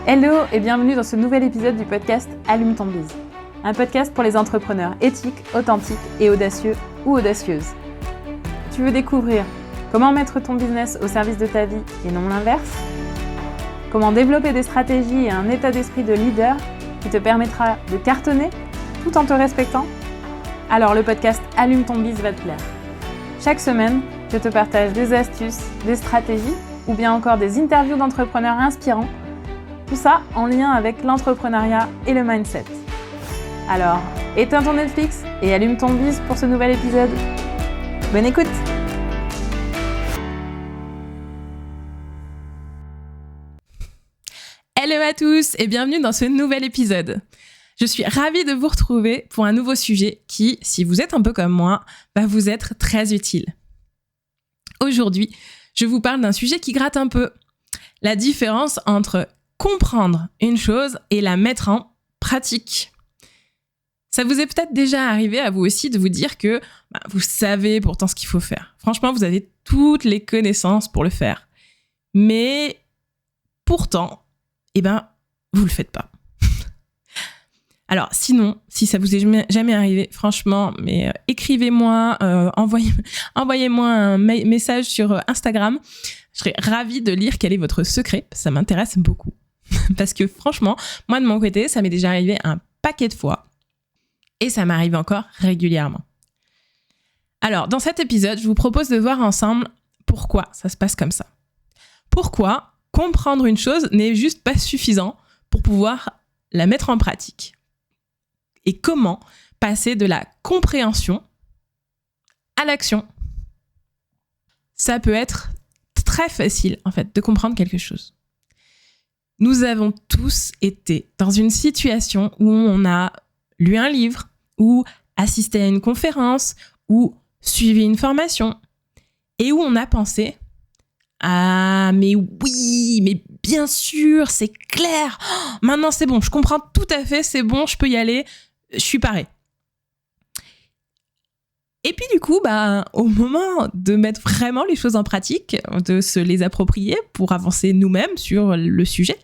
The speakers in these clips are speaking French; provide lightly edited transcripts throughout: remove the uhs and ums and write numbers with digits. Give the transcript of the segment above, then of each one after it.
Hello et bienvenue dans ce nouvel épisode du podcast Allume ton biz. Un podcast pour les entrepreneurs éthiques, authentiques et audacieux ou audacieuses. Tu veux découvrir comment mettre ton business au service de ta vie et non l'inverse ? Comment développer des stratégies et un état d'esprit de leader qui te permettra de cartonner tout en te respectant ? Alors le podcast Allume ton biz va te plaire. Chaque semaine, je te partage des astuces, des stratégies ou bien encore des interviews d'entrepreneurs inspirants. Tout ça en lien avec l'entrepreneuriat et le mindset. Alors, éteins ton Netflix et allume ton biz pour ce nouvel épisode. Bonne écoute! Hello à tous et bienvenue dans ce nouvel épisode. Je suis ravie de vous retrouver pour un nouveau sujet qui, si vous êtes un peu comme moi, va vous être très utile. Aujourd'hui, je vous parle d'un sujet qui gratte un peu. La différence entre comprendre une chose et la mettre en pratique. Ça vous est peut-être déjà arrivé à vous aussi de vous dire que vous savez pourtant ce qu'il faut faire. Franchement, vous avez toutes les connaissances pour le faire. Mais pourtant, vous le faites pas. Alors sinon, si ça vous est jamais arrivé, franchement, écrivez-moi, envoyez-moi un message sur Instagram. Je serais ravie de lire quel est votre secret. Ça m'intéresse beaucoup. Parce que franchement, moi de mon côté, ça m'est déjà arrivé un paquet de fois. Et ça m'arrive encore régulièrement. Alors, dans cet épisode, je vous propose de voir ensemble pourquoi ça se passe comme ça. Pourquoi comprendre une chose n'est juste pas suffisant pour pouvoir la mettre en pratique. Et comment passer de la compréhension à l'action. Ça peut être très facile, en fait, de comprendre quelque chose. Nous avons tous été dans une situation où on a lu un livre, ou assisté à une conférence, ou suivi une formation, et où on a pensé « Ah, mais oui, mais bien sûr, c'est clair, maintenant c'est bon, je comprends tout à fait, c'est bon, je peux y aller, je suis paré. » Et puis du coup, au moment de mettre vraiment les choses en pratique, de se les approprier pour avancer nous-mêmes sur le sujet,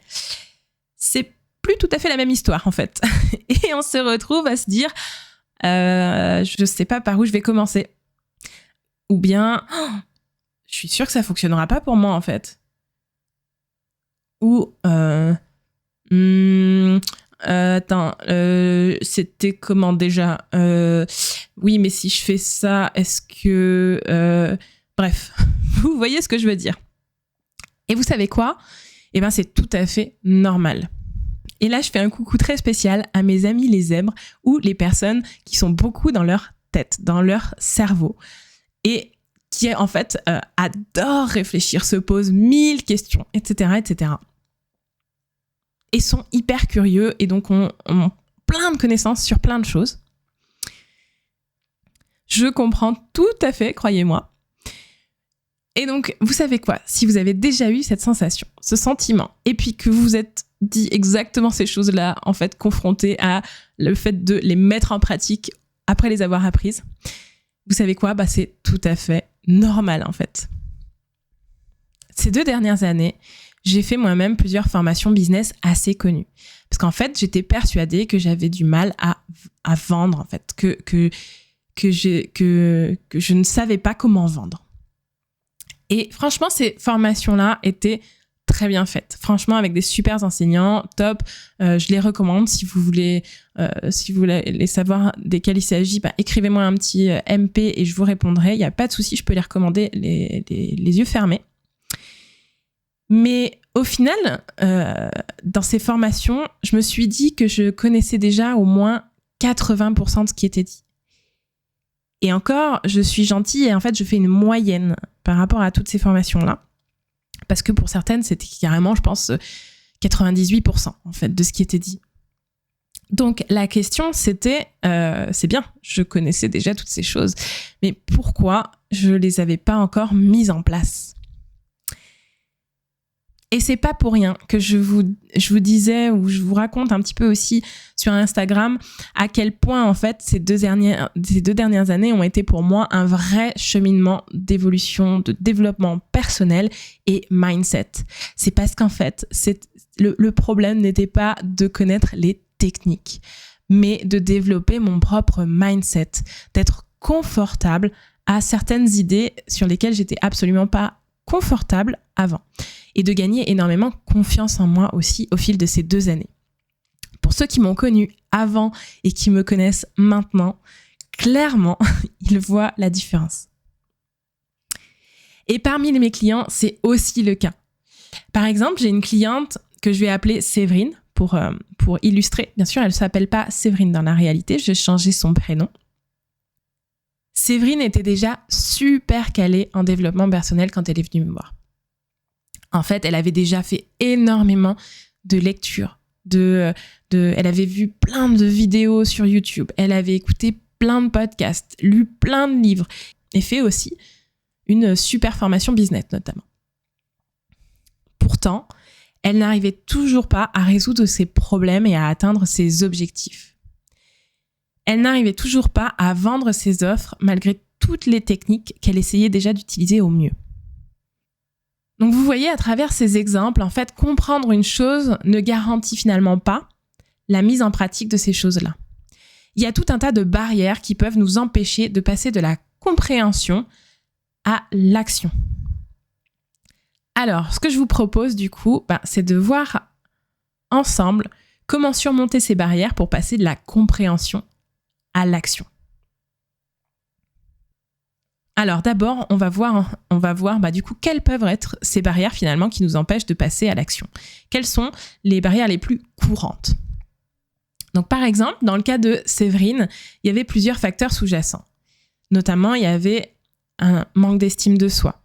c'est plus tout à fait la même histoire en fait. Et on se retrouve à se dire je sais pas par où je vais commencer. Ou bien je suis sûre que ça fonctionnera pas pour moi en fait. Ou c'était comment déjà oui, mais si je fais ça, est-ce que... Bref, vous voyez ce que je veux dire. Et vous savez quoi ? C'est tout à fait normal. Et là, je fais un coucou très spécial à mes amis les zèbres ou les personnes qui sont beaucoup dans leur tête, dans leur cerveau et qui, en fait, adorent réfléchir, se posent 1000 questions, etc., etc. Et sont hyper curieux et donc ont plein de connaissances sur plein de choses. Je comprends tout à fait, croyez-moi. Et donc, vous savez quoi ? Si vous avez déjà eu cette sensation, ce sentiment, et puis que vous êtes dit exactement ces choses-là, en fait, confrontés à le fait de les mettre en pratique après les avoir apprises, vous savez quoi ? C'est tout à fait normal, en fait. Ces 2 dernières années, j'ai fait moi-même plusieurs formations business assez connues. Parce qu'en fait, j'étais persuadée que j'avais du mal à vendre, en fait, que je ne savais pas comment vendre. Et franchement, ces formations-là étaient très bien faites. Franchement, avec des super enseignants, top. Je les recommande si vous voulez savoir desquels il s'agit. Écrivez-moi un petit MP et je vous répondrai. Il n'y a pas de souci, je peux les recommander les yeux fermés. Mais au final, dans ces formations, je me suis dit que je connaissais déjà au moins 80% de ce qui était dit. Et encore, je suis gentille et en fait, je fais une moyenne par rapport à toutes ces formations-là. Parce que pour certaines, c'était carrément, je pense, 98% en fait de ce qui était dit. Donc la question, c'était, c'est bien, je connaissais déjà toutes ces choses, mais pourquoi je les avais pas encore mises en place ? Et c'est pas pour rien que je vous disais, ou je vous raconte un petit peu aussi sur Instagram, à quel point, en fait, ces deux dernières années ont été pour moi un vrai cheminement d'évolution, de développement personnel et mindset. C'est parce qu'en fait, le problème n'était pas de connaître les techniques, mais de développer mon propre mindset, d'être confortable à certaines idées sur lesquelles j'étais absolument pas confortable avant, et de gagner énormément confiance en moi aussi au fil de ces 2 années. Pour ceux qui m'ont connue avant et qui me connaissent maintenant, clairement, ils voient la différence. Et parmi mes clients, c'est aussi le cas. Par exemple, j'ai une cliente que je vais appeler Séverine pour illustrer. Bien sûr, elle ne s'appelle pas Séverine dans la réalité, j'ai changé son prénom. Séverine était déjà super calée en développement personnel quand elle est venue me voir. En fait, elle avait déjà fait énormément de lectures, elle avait vu plein de vidéos sur YouTube, elle avait écouté plein de podcasts, lu plein de livres et fait aussi une super formation business notamment. Pourtant, elle n'arrivait toujours pas à résoudre ses problèmes et à atteindre ses objectifs. Elle n'arrivait toujours pas à vendre ses offres malgré toutes les techniques qu'elle essayait déjà d'utiliser au mieux. Donc vous voyez, à travers ces exemples, en fait, comprendre une chose ne garantit finalement pas la mise en pratique de ces choses-là. Il y a tout un tas de barrières qui peuvent nous empêcher de passer de la compréhension à l'action. Alors, ce que je vous propose du coup, c'est de voir ensemble comment surmonter ces barrières pour passer de la compréhension à l'action. Alors d'abord, on va voir du coup quelles peuvent être ces barrières finalement qui nous empêchent de passer à l'action. Quelles sont les barrières les plus courantes ? Donc par exemple, dans le cas de Séverine, il y avait plusieurs facteurs sous-jacents. Notamment, il y avait un manque d'estime de soi.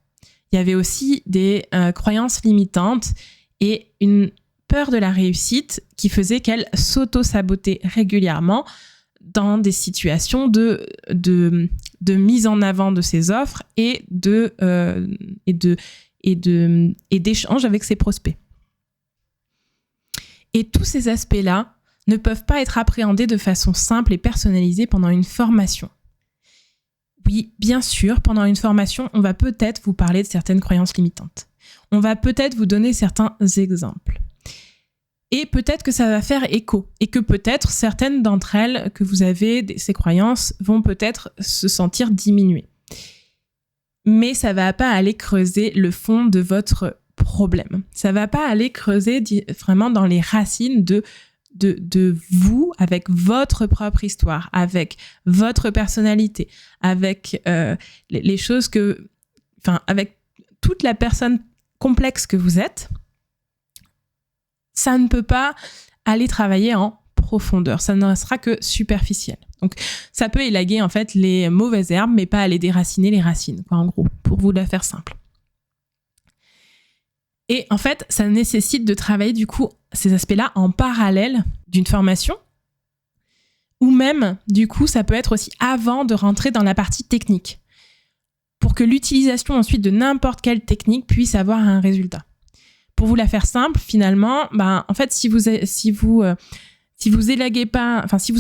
Il y avait aussi des croyances limitantes et une peur de la réussite qui faisait qu'elle s'auto-sabotait régulièrement dans des situations de mise en avant de ses offres et d'échange avec ses prospects. Et tous ces aspects-là ne peuvent pas être appréhendés de façon simple et personnalisée pendant une formation. Oui, bien sûr, pendant une formation, on va peut-être vous parler de certaines croyances limitantes. On va peut-être vous donner certains exemples. Et peut-être que ça va faire écho et que peut-être certaines d'entre elles que vous avez, ces croyances, vont peut-être se sentir diminuées. Mais ça va pas aller creuser le fond de votre problème. Ça va pas aller creuser vraiment dans les racines de vous, avec votre propre histoire, avec votre personnalité, avec les choses avec toute la personne complexe que vous êtes. Ça ne peut pas aller travailler en profondeur. Ça ne sera que superficiel. Donc, ça peut élaguer en fait les mauvaises herbes, mais pas aller déraciner les racines, en gros, pour vous la faire simple. Et en fait, ça nécessite de travailler du coup ces aspects-là en parallèle d'une formation, ou même, du coup, ça peut être aussi avant de rentrer dans la partie technique, pour que l'utilisation ensuite de n'importe quelle technique puisse avoir un résultat. Pour vous la faire simple, finalement, en fait, si vous élaguez pas, si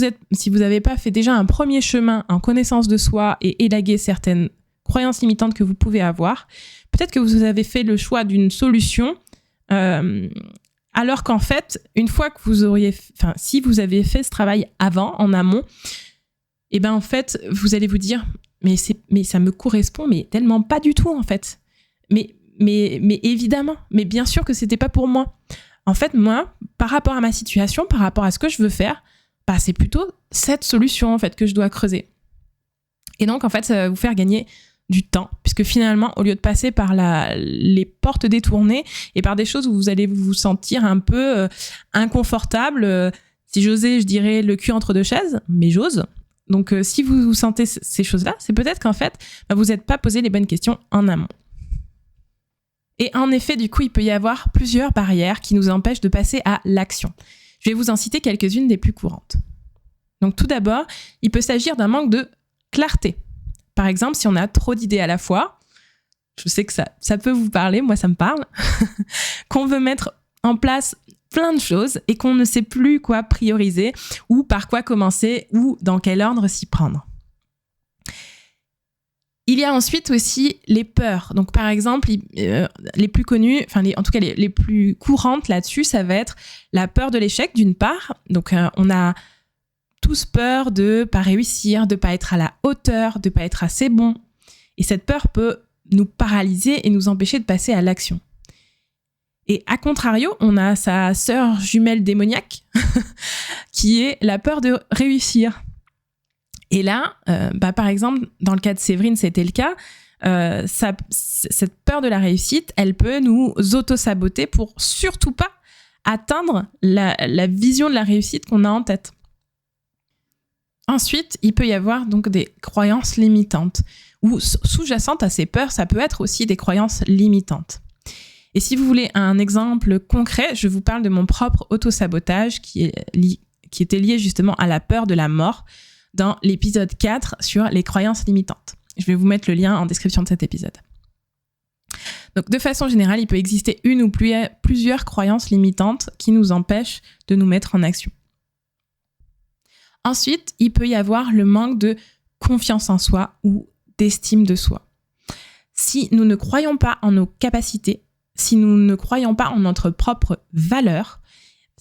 vous avez pas fait déjà un premier chemin en connaissance de soi et élagué certaines croyances limitantes que vous pouvez avoir, peut-être que vous avez fait le choix d'une solution, alors qu'en fait, une fois que si vous avez fait ce travail avant, en amont, en fait, vous allez vous dire, mais ça me correspond, mais tellement pas du tout, en fait. Mais évidemment, mais bien sûr que c'était pas pour moi. En fait, moi, par rapport à ma situation, par rapport à ce que je veux faire, c'est plutôt cette solution, en fait, que je dois creuser. Et donc, en fait, ça va vous faire gagner du temps, puisque finalement, au lieu de passer par les portes détournées et par des choses où vous allez vous sentir un peu inconfortable, si j'osais, je dirais le cul entre deux chaises, mais j'ose. Donc, si vous sentez ces choses-là, c'est peut-être qu'en fait, vous n'êtes pas posé les bonnes questions en amont. Et en effet, du coup, il peut y avoir plusieurs barrières qui nous empêchent de passer à l'action. Je vais vous en citer quelques-unes des plus courantes. Donc tout d'abord, il peut s'agir d'un manque de clarté. Par exemple, si on a trop d'idées à la fois, je sais que ça peut vous parler, moi ça me parle, qu'on veut mettre en place plein de choses et qu'on ne sait plus quoi prioriser ou par quoi commencer ou dans quel ordre s'y prendre. Il y a ensuite aussi les peurs. Donc, par exemple, les plus connues, en tout cas les plus courantes là-dessus, ça va être la peur de l'échec, d'une part. Donc, on a tous peur de pas réussir, de pas être à la hauteur, de pas être assez bon. Et cette peur peut nous paralyser et nous empêcher de passer à l'action. Et à contrario, on a sa sœur jumelle démoniaque, qui est la peur de réussir. Et là, par exemple, dans le cas de Séverine, c'était le cas. Cette peur de la réussite, elle peut nous auto-saboter pour surtout pas atteindre la vision de la réussite qu'on a en tête. Ensuite, il peut y avoir donc des croyances limitantes ou sous-jacentes à ces peurs, ça peut être aussi des croyances limitantes. Et si vous voulez un exemple concret, je vous parle de mon propre auto-sabotage qui était lié justement à la peur de la mort dans l'épisode 4 sur les croyances limitantes. Je vais vous mettre le lien en description de cet épisode. Donc, de façon générale, il peut exister une ou plusieurs croyances limitantes qui nous empêchent de nous mettre en action. Ensuite, il peut y avoir le manque de confiance en soi ou d'estime de soi. Si nous ne croyons pas en nos capacités, si nous ne croyons pas en notre propre valeur,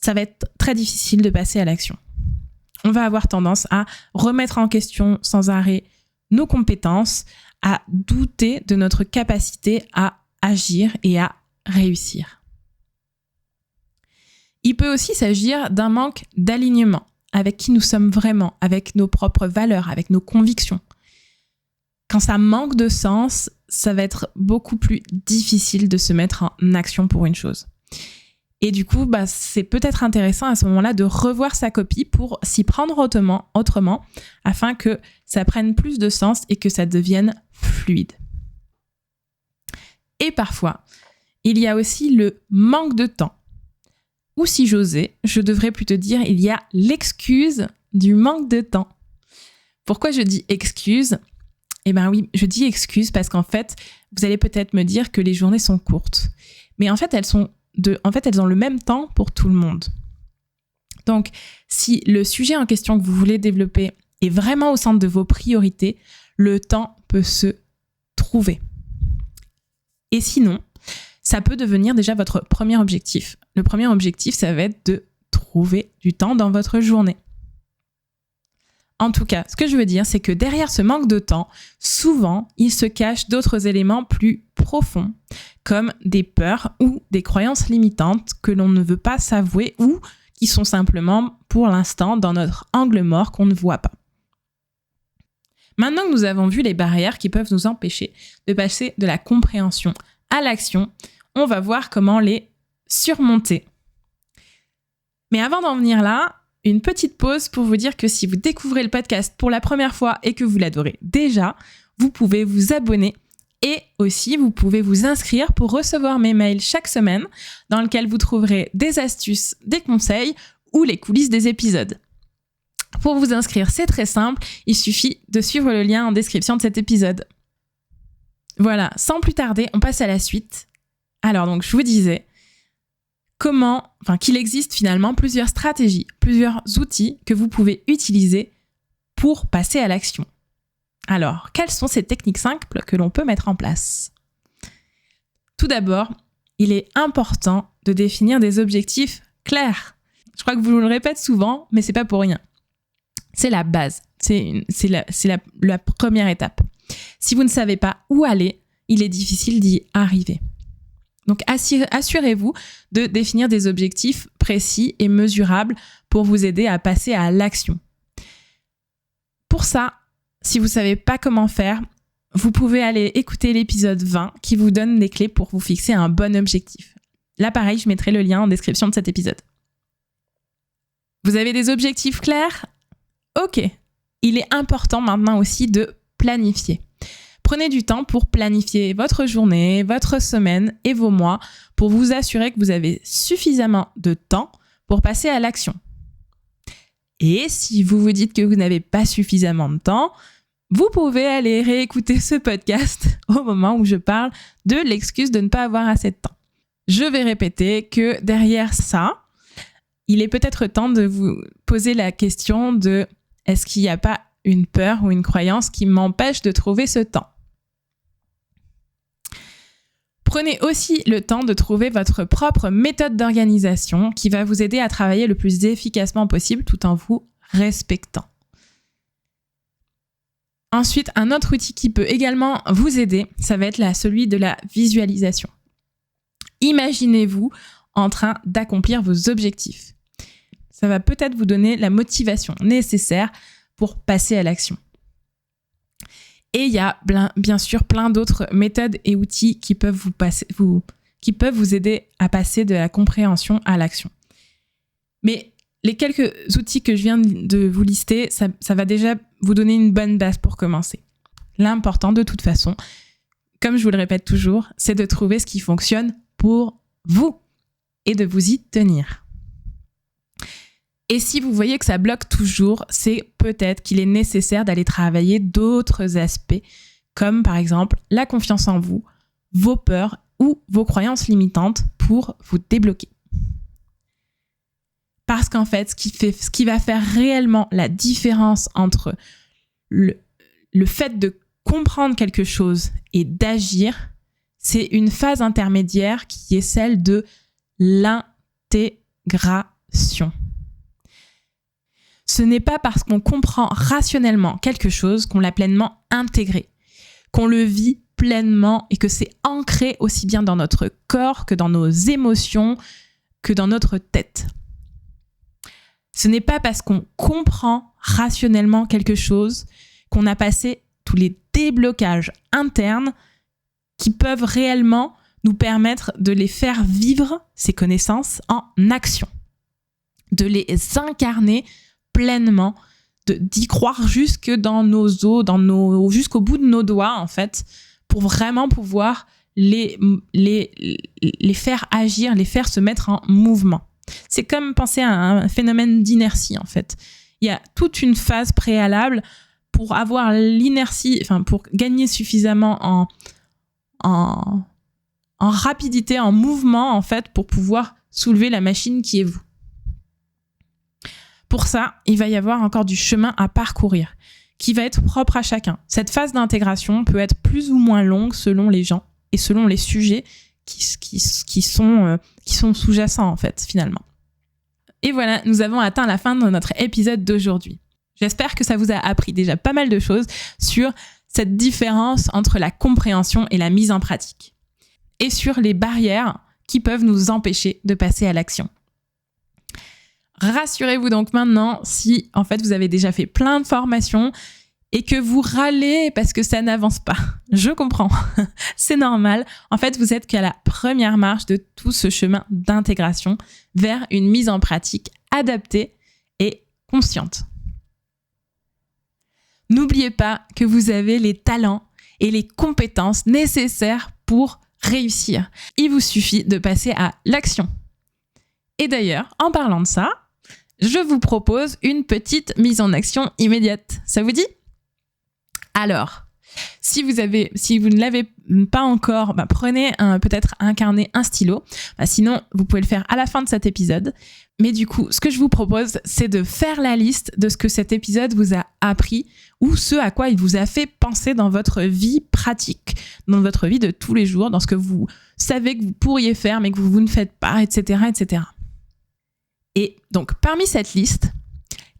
ça va être très difficile de passer à l'action. On va avoir tendance à remettre en question sans arrêt nos compétences, à douter de notre capacité à agir et à réussir. Il peut aussi s'agir d'un manque d'alignement avec qui nous sommes vraiment, avec nos propres valeurs, avec nos convictions. Quand ça manque de sens, ça va être beaucoup plus difficile de se mettre en action pour une chose. Et du coup, c'est peut-être intéressant à ce moment-là de revoir sa copie pour s'y prendre autrement afin que ça prenne plus de sens et que ça devienne fluide. Et parfois, il y a aussi le manque de temps. Ou si j'osais, je devrais plutôt dire il y a l'excuse du manque de temps. Pourquoi je dis excuse ? Eh bien oui, je dis excuse parce qu'en fait, vous allez peut-être me dire que les journées sont courtes. Mais en fait, elles ont le même temps pour tout le monde. Donc, si le sujet en question que vous voulez développer est vraiment au centre de vos priorités, le temps peut se trouver. Et sinon, ça peut devenir déjà votre premier objectif. Le premier objectif, ça va être de trouver du temps dans votre journée. En tout cas, ce que je veux dire, c'est que derrière ce manque de temps, souvent, il se cache d'autres éléments plus profonds, comme des peurs ou des croyances limitantes que l'on ne veut pas s'avouer ou qui sont simplement, pour l'instant, dans notre angle mort qu'on ne voit pas. Maintenant que nous avons vu les barrières qui peuvent nous empêcher de passer de la compréhension à l'action, on va voir comment les surmonter. Mais avant d'en venir là, une petite pause pour vous dire que si vous découvrez le podcast pour la première fois et que vous l'adorez déjà, vous pouvez vous abonner et aussi vous pouvez vous inscrire pour recevoir mes mails chaque semaine dans lesquels vous trouverez des astuces, des conseils ou les coulisses des épisodes. Pour vous inscrire, c'est très simple, il suffit de suivre le lien en description de cet épisode. Voilà, sans plus tarder, on passe à la suite. Alors donc, je vous disais qu'il existe finalement plusieurs stratégies, plusieurs outils que vous pouvez utiliser pour passer à l'action. Alors, quelles sont ces techniques simples que l'on peut mettre en place ? Tout d'abord, il est important de définir des objectifs clairs. Je crois que vous le répétez souvent, mais c'est pas pour rien. C'est la base, c'est la première étape. Si vous ne savez pas où aller, il est difficile d'y arriver. Donc, assurez-vous de définir des objectifs précis et mesurables pour vous aider à passer à l'action. Pour ça, si vous ne savez pas comment faire, vous pouvez aller écouter l'épisode 20 qui vous donne des clés pour vous fixer un bon objectif. Là, pareil, je mettrai le lien en description de cet épisode. Vous avez des objectifs clairs ? Ok. Il est important maintenant aussi de planifier. Prenez du temps pour planifier votre journée, votre semaine et vos mois pour vous assurer que vous avez suffisamment de temps pour passer à l'action. Et si vous vous dites que vous n'avez pas suffisamment de temps, vous pouvez aller réécouter ce podcast au moment où je parle de l'excuse de ne pas avoir assez de temps. Je vais répéter que derrière ça, il est peut-être temps de vous poser la question de est-ce qu'il n'y a pas une peur ou une croyance qui m'empêche de trouver ce temps ? Prenez aussi le temps de trouver votre propre méthode d'organisation qui va vous aider à travailler le plus efficacement possible tout en vous respectant. Ensuite, un autre outil qui peut également vous aider, ça va être celui de la visualisation. Imaginez-vous en train d'accomplir vos objectifs. Ça va peut-être vous donner la motivation nécessaire pour passer à l'action. Et il y a bien sûr plein d'autres méthodes et outils qui peuvent vous aider à passer de la compréhension à l'action. Mais les quelques outils que je viens de vous lister, ça va déjà vous donner une bonne base pour commencer. L'important de toute façon, comme je vous le répète toujours, c'est de trouver ce qui fonctionne pour vous et de vous y tenir. Et si vous voyez que ça bloque toujours, c'est peut-être qu'il est nécessaire d'aller travailler d'autres aspects, comme par exemple la confiance en vous, vos peurs ou vos croyances limitantes pour vous débloquer. Parce qu'en fait, ce qui va faire réellement la différence entre le fait de comprendre quelque chose et d'agir, c'est une phase intermédiaire qui est celle de l'intégration. Ce n'est pas parce qu'on comprend rationnellement quelque chose qu'on l'a pleinement intégré, qu'on le vit pleinement et que c'est ancré aussi bien dans notre corps que dans nos émotions, que dans notre tête. Ce n'est pas parce qu'on comprend rationnellement quelque chose qu'on a passé tous les déblocages internes qui peuvent réellement nous permettre de les faire vivre, ces connaissances, en action. De les incarner pleinement, d'y croire jusque dans nos os, jusqu'au bout de nos doigts, en fait, pour vraiment pouvoir les faire agir, les faire se mettre en mouvement. C'est comme penser à un phénomène d'inertie, en fait. Il y a toute une phase préalable pour avoir l'inertie, pour gagner suffisamment en rapidité, en mouvement, en fait, pour pouvoir soulever la machine qui est vous. Pour ça, il va y avoir encore du chemin à parcourir, qui va être propre à chacun. Cette phase d'intégration peut être plus ou moins longue selon les gens et selon les sujets qui sont sous-jacents, en fait, finalement. Et voilà, nous avons atteint la fin de notre épisode d'aujourd'hui. J'espère que ça vous a appris déjà pas mal de choses sur cette différence entre la compréhension et la mise en pratique. Et sur les barrières qui peuvent nous empêcher de passer à l'action. Rassurez-vous donc maintenant si, en fait, vous avez déjà fait plein de formations et que vous râlez parce que ça n'avance pas. Je comprends, c'est normal. En fait, vous êtes qu'à la première marche de tout ce chemin d'intégration vers une mise en pratique adaptée et consciente. N'oubliez pas que vous avez les talents et les compétences nécessaires pour réussir. Il vous suffit de passer à l'action. Et d'ailleurs, en parlant de ça, je vous propose une petite mise en action immédiate. Ça vous dit ? Alors, si vous ne l'avez pas encore, prenez peut-être un carnet, un stylo. Sinon, vous pouvez le faire à la fin de cet épisode. Mais du coup, ce que je vous propose, c'est de faire la liste de ce que cet épisode vous a appris ou ce à quoi il vous a fait penser dans votre vie pratique, dans votre vie de tous les jours, dans ce que vous savez que vous pourriez faire mais que vous ne faites pas, etc., etc. Et donc, parmi cette liste,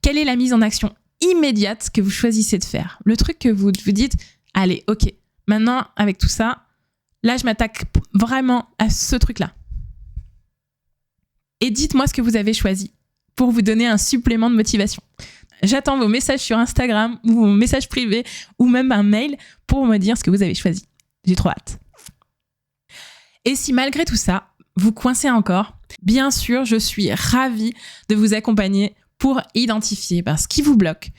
quelle est la mise en action immédiate que vous choisissez de faire ? Le truc que vous vous dites, allez, ok, maintenant, avec tout ça, là, je m'attaque vraiment à ce truc-là. Et dites-moi ce que vous avez choisi pour vous donner un supplément de motivation. J'attends vos messages sur Instagram ou vos messages privés ou même un mail pour me dire ce que vous avez choisi. J'ai trop hâte. Et si malgré tout ça, vous coincez encore, bien sûr, je suis ravie de vous accompagner pour identifier ce qui vous bloque,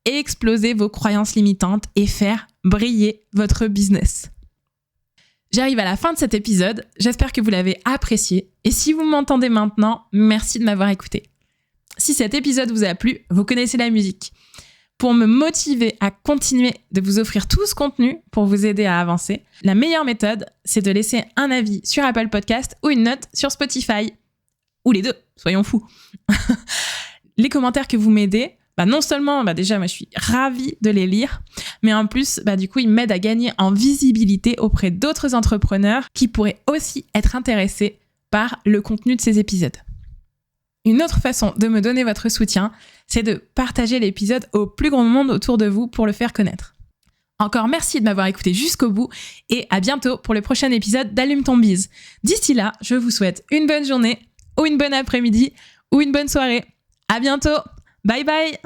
exploser vos croyances limitantes et faire briller votre business. J'arrive à la fin de cet épisode, j'espère que vous l'avez apprécié et si vous m'entendez maintenant, merci de m'avoir écouté. Si cet épisode vous a plu, vous connaissez la musique. pour me motiver à continuer de vous offrir tout ce contenu pour vous aider à avancer, la meilleure méthode, c'est de laisser un avis sur Apple Podcast ou une note sur Spotify. Ou les deux, soyons fous. Les commentaires que vous m'aidez, non seulement, déjà, moi, je suis ravie de les lire, mais en plus, du coup, ils m'aident à gagner en visibilité auprès d'autres entrepreneurs qui pourraient aussi être intéressés par le contenu de ces épisodes. Une autre façon de me donner votre soutien, c'est de partager l'épisode au plus grand nombre autour de vous pour le faire connaître. Encore merci de m'avoir écouté jusqu'au bout et à bientôt pour le prochain épisode d'Allume ton Biz. D'ici là, je vous souhaite une bonne journée ou une bonne après-midi ou une bonne soirée. À bientôt. Bye bye.